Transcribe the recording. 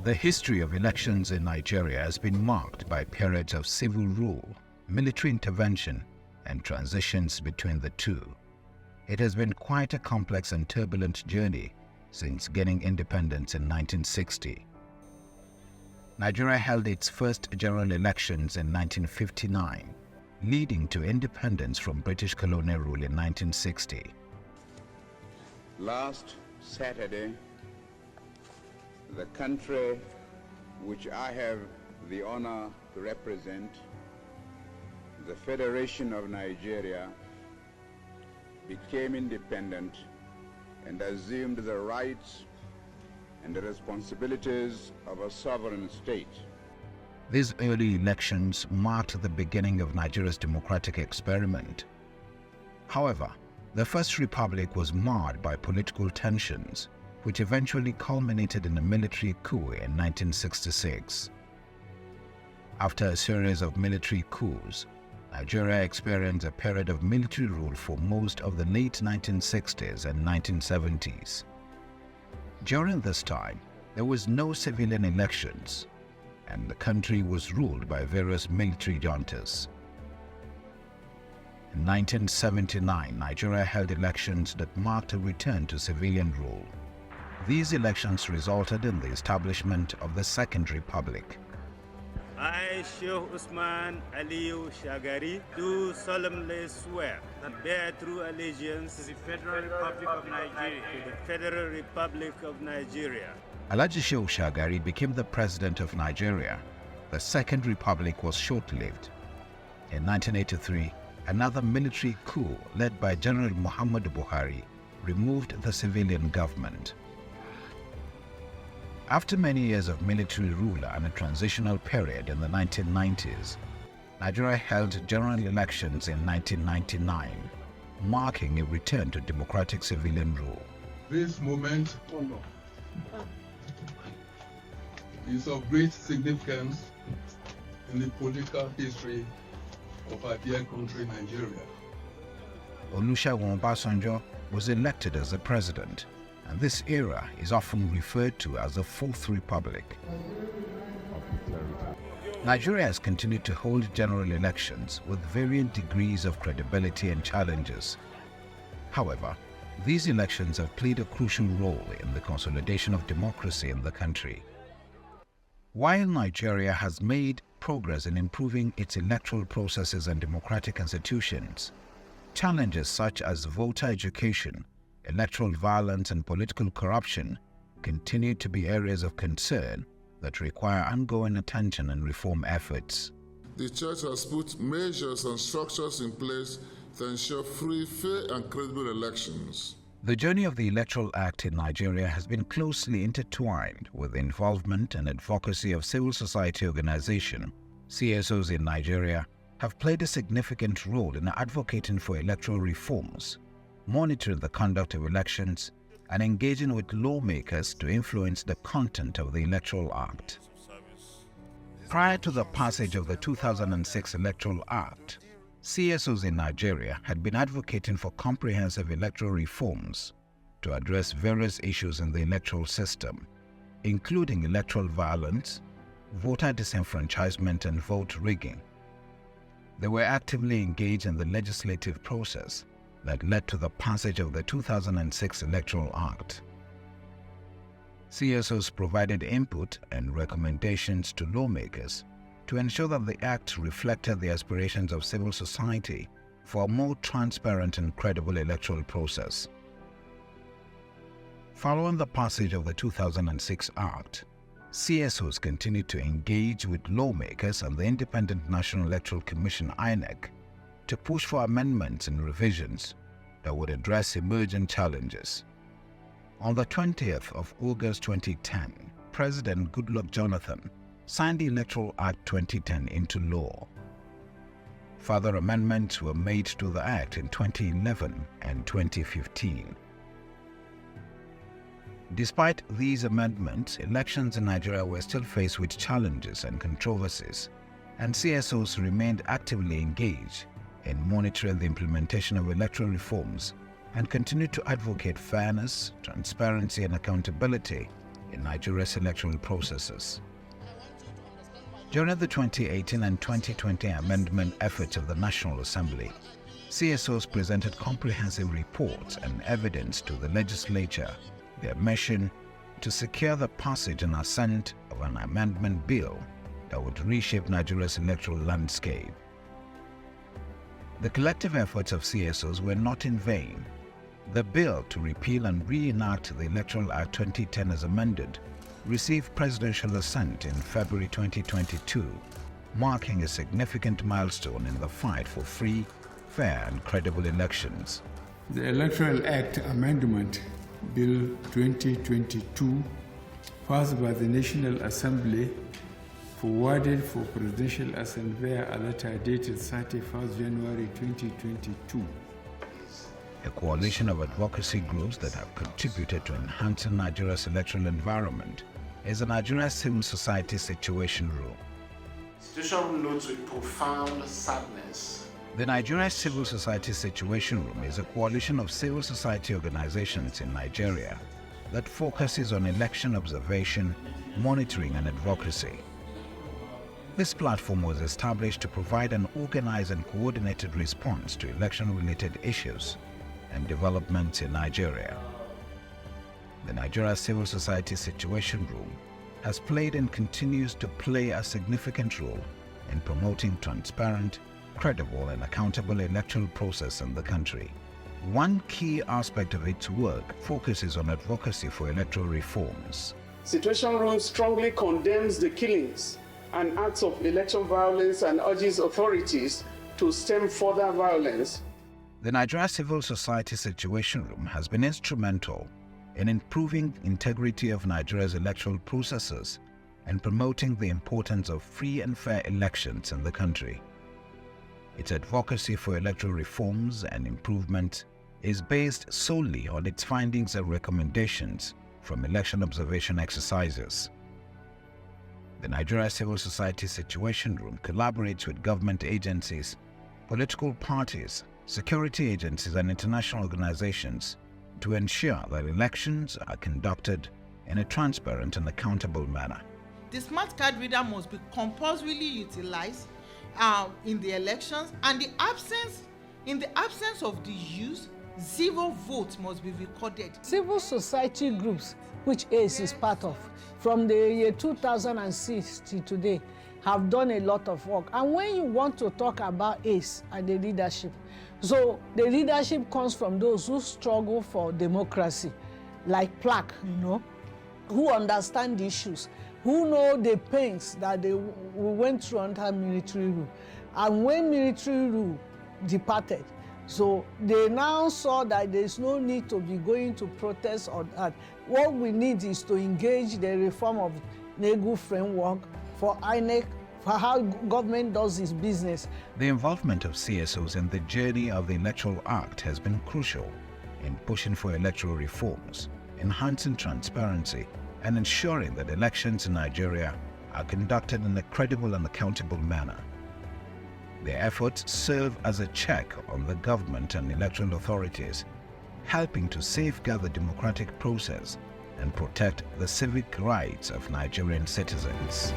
The history of elections in Nigeria has been marked by periods of civil rule, military intervention, and transitions between the two. It has been quite a complex and turbulent journey since gaining independence in 1960. Nigeria held its first general elections in 1959, leading to independence from British colonial rule in 1960. Last Saturday, the country which I have the honor to represent, the Federation of Nigeria, became independent and assumed the rights and the responsibilities of a sovereign state. These early elections marked the beginning of Nigeria's democratic experiment. However, the First Republic was marred by political tensions, which eventually culminated in a military coup in 1966. After a series of military coups, Nigeria experienced a period of military rule for most of the late 1960s and 1970s. During this time, there was no civilian elections, and the country was ruled by various military juntas. In 1979, Nigeria held elections that marked a return to civilian rule. These elections resulted in the establishment of the Second Republic. I, Sheikh Usman Aliyu Shagari, do solemnly swear and bear true allegiance to the Federal Republic of Nigeria, to the Federal Republic of Nigeria. Alhaji Sheikh Shagari became the president of Nigeria. The Second Republic was short-lived. In 1983, another military coup led by General Muhammadu Buhari removed the civilian government. After many years of military rule and a transitional period in the 1990s, Nigeria held general elections in 1999, marking a return to democratic civilian rule. This moment is of great significance in the political history of our dear country, Nigeria. Olusegun Obasanjo was elected as the president, and this era is often referred to as the Fourth Republic. Nigeria has continued to hold general elections with varying degrees of credibility and challenges. However, these elections have played a crucial role in the consolidation of democracy in the country. While Nigeria has made progress in improving its electoral processes and democratic institutions, challenges such as voter education, electoral violence, and political corruption continue to be areas of concern that require ongoing attention and reform efforts. The Church has put measures and structures in place to ensure free, fair, and credible elections. The journey of the Electoral Act in Nigeria has been closely intertwined with the involvement and advocacy of civil society organizations. CSOs in Nigeria have played a significant role in advocating for electoral reforms, monitoring the conduct of elections, and engaging with lawmakers to influence the content of the Electoral Act. Prior to the passage of the 2006 Electoral Act, CSOs in Nigeria had been advocating for comprehensive electoral reforms to address various issues in the electoral system, including electoral violence, voter disenfranchisement, and vote rigging. They were actively engaged in the legislative process that led to the passage of the 2006 Electoral Act. CSOs provided input and recommendations to lawmakers to ensure that the Act reflected the aspirations of civil society for a more transparent and credible electoral process. Following the passage of the 2006 Act, CSOs continued to engage with lawmakers and the Independent National Electoral Commission (INEC) to push for amendments and revisions that would address emerging challenges. On the 20th of August 2010, President Goodluck Jonathan signed the Electoral Act 2010 into law. Further amendments were made to the Act in 2011 and 2015. Despite these amendments, elections in Nigeria were still faced with challenges and controversies, and CSOs remained actively engaged in monitoring the implementation of electoral reforms and continued to advocate fairness, transparency, and accountability in Nigeria's electoral processes. During the 2018 and 2020 amendment efforts of the National Assembly, CSOs presented comprehensive reports and evidence to the legislature, their mission to secure the passage and assent of an amendment bill that would reshape Nigeria's electoral landscape. The collective efforts of CSOs were not in vain. The bill to repeal and reenact the Electoral Act 2010 as amended received presidential assent in February 2022, marking a significant milestone in the fight for free, fair and credible elections. The Electoral Act Amendment Bill 2022, passed by the National Assembly, forwarded for presidential assent via a letter dated 31st January 2022. A coalition of advocacy groups that have contributed to enhancing Nigeria's electoral environment is the Nigeria Civil Society Situation Room. Situation Room notes with profound sadness. The Nigeria Civil Society Situation Room is a coalition of civil society organizations in Nigeria that focuses on election observation, monitoring and advocacy. This platform was established to provide an organized and coordinated response to election-related issues and developments in Nigeria. The Nigeria Civil Society Situation Room has played and continues to play a significant role in promoting transparent, credible and accountable electoral process in the country. One key aspect of its work focuses on advocacy for electoral reforms. Situation Room strongly condemns the killings and acts of election violence and urges authorities to stem further violence. The Nigeria Civil Society Situation Room has been instrumental in improving integrity of Nigeria's electoral processes and promoting the importance of free and fair elections in the country. Its advocacy for electoral reforms and improvement is based solely on its findings and recommendations from election observation exercises. The Nigeria Civil Society Situation Room collaborates with government agencies, political parties, security agencies and international organizations to ensure that elections are conducted in a transparent and accountable manner. The smart card reader must be compulsorily utilized in the elections, and in the absence of the use, zero votes must be recorded. Civil society groups, which ACE is part of, from the year 2006 to today, have done a lot of work. And when you want to talk about ACE and the leadership, so the leadership comes from those who struggle for democracy, like Plaque, who understand the issues, who know the pains that we went through under military rule. And when military rule departed, so they now saw that there's no need to be going to protest or that. What we need is to engage the reform of NEGU framework for INEC, for how government does its business. The involvement of CSOs in the journey of the Electoral Act has been crucial in pushing for electoral reforms, enhancing transparency, and ensuring that elections in Nigeria are conducted in a credible and accountable manner. Their efforts serve as a check on the government and electoral authorities, helping to safeguard the democratic process and protect the civic rights of Nigerian citizens.